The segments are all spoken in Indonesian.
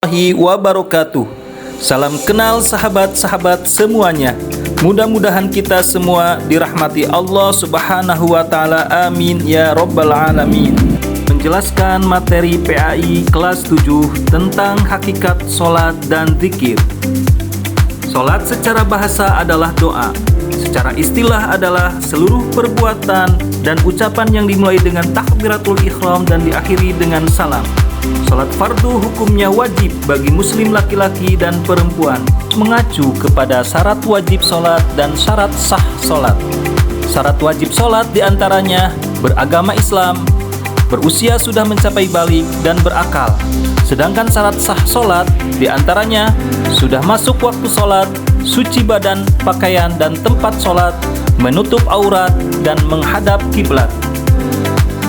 Warahmatullahi wabarakatuh. Salam kenal sahabat-sahabat semuanya. Mudah-mudahan kita semua dirahmati Allah Subhanahu wa taala. Amin ya rabbal alamin. Menjelaskan materi PAI kelas 7 tentang hakikat salat dan zikir. Salat secara bahasa adalah doa. Secara istilah adalah seluruh perbuatan dan ucapan yang dimulai dengan takbiratul ihram dan diakhiri dengan salam. Salat fardu hukumnya wajib bagi muslim laki-laki dan perempuan, mengacu kepada syarat wajib salat dan syarat sah salat. Syarat wajib salat diantaranya beragama Islam, berusia sudah mencapai balik dan berakal. Sedangkan syarat sah salat diantaranya sudah masuk waktu salat, suci badan, pakaian dan tempat salat, menutup aurat dan menghadap kiblat.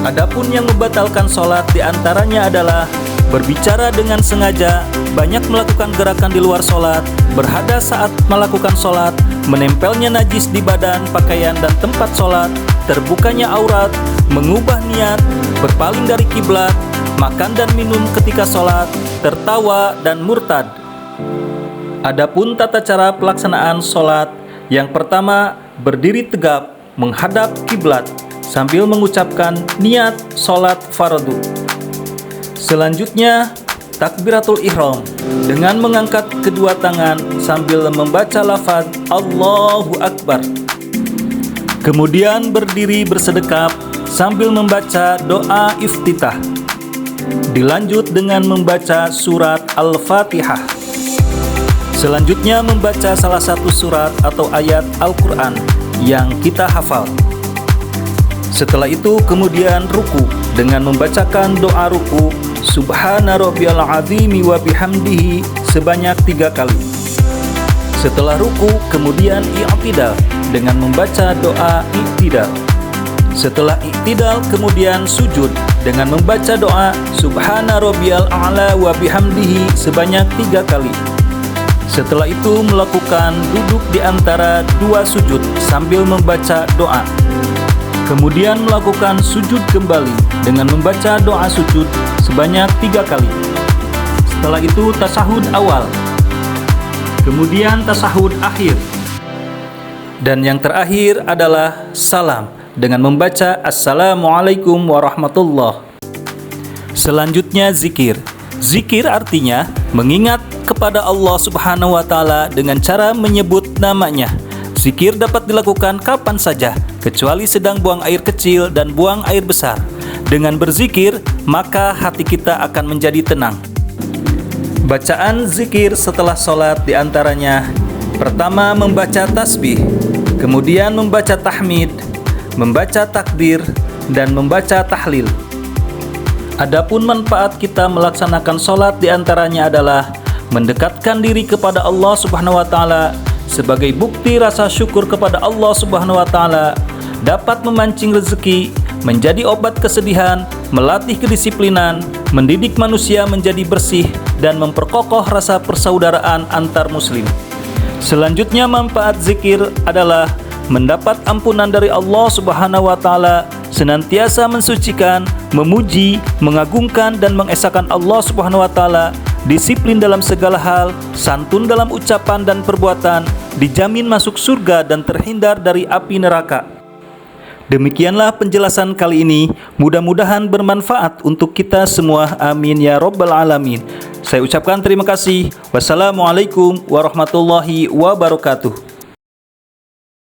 Adapun yang membatalkan salat diantaranya adalah berbicara dengan sengaja, banyak melakukan gerakan di luar salat, berhadas saat melakukan salat, menempelnya najis di badan, pakaian dan tempat salat, terbukanya aurat, mengubah niat, berpaling dari kiblat, makan dan minum ketika salat, tertawa dan murtad. Adapun tata cara pelaksanaan salat, yang pertama berdiri tegap menghadap kiblat sambil mengucapkan niat salat fardu. Selanjutnya, takbiratul ihram dengan mengangkat kedua tangan sambil membaca lafaz Allahu Akbar. Kemudian berdiri bersedekap sambil membaca doa iftitah. Dilanjut dengan membaca surat Al-Fatihah. Selanjutnya membaca salah satu surat atau ayat Al-Quran yang kita hafal. Setelah itu kemudian ruku dengan membacakan doa ruku Subhana rabbiyal azimi wa bihamdihi sebanyak 3 kali. Setelah ruku kemudian i'tidal dengan membaca doa i'tidal. Setelah i'tidal kemudian sujud dengan membaca doa Subhana rabbiyal a'la wa bihamdihi sebanyak 3 kali. Setelah itu melakukan duduk di antara 2 sujud sambil membaca doa. Kemudian melakukan sujud kembali dengan membaca doa sujud sebanyak 3 kali. Setelah itu tasahud awal. Kemudian tasahud akhir. Dan yang terakhir adalah salam dengan membaca Assalamualaikum warahmatullahi. Selanjutnya zikir. Zikir artinya mengingat kepada Allah Subhanahu wa taala dengan cara menyebut namanya. Zikir dapat dilakukan kapan saja, kecuali sedang buang air kecil dan buang air besar. Dengan berzikir, maka hati kita akan menjadi tenang. Bacaan zikir setelah sholat diantaranya: pertama, membaca tasbih, kemudian membaca tahmid, membaca takbir, dan membaca tahlil. Adapun manfaat kita melaksanakan sholat diantaranya adalah mendekatkan diri kepada Allah Subhanahu wa taala sebagai bukti rasa syukur kepada Allah Subhanahu wa taala, dapat memancing rezeki, menjadi obat kesedihan, melatih kedisiplinan, mendidik manusia menjadi bersih dan memperkokoh rasa persaudaraan antar muslim. Selanjutnya manfaat zikir adalah mendapat ampunan dari Allah Subhanahu wa taala, senantiasa mensucikan, memuji, mengagungkan dan mengesahkan Allah Subhanahu wa taala, disiplin dalam segala hal, santun dalam ucapan dan perbuatan, dijamin masuk surga dan terhindar dari api neraka. Demikianlah penjelasan kali ini, mudah-mudahan bermanfaat untuk kita semua. Amin ya rabbal alamin. Saya ucapkan terima kasih. Wassalamualaikum warahmatullahi wabarakatuh.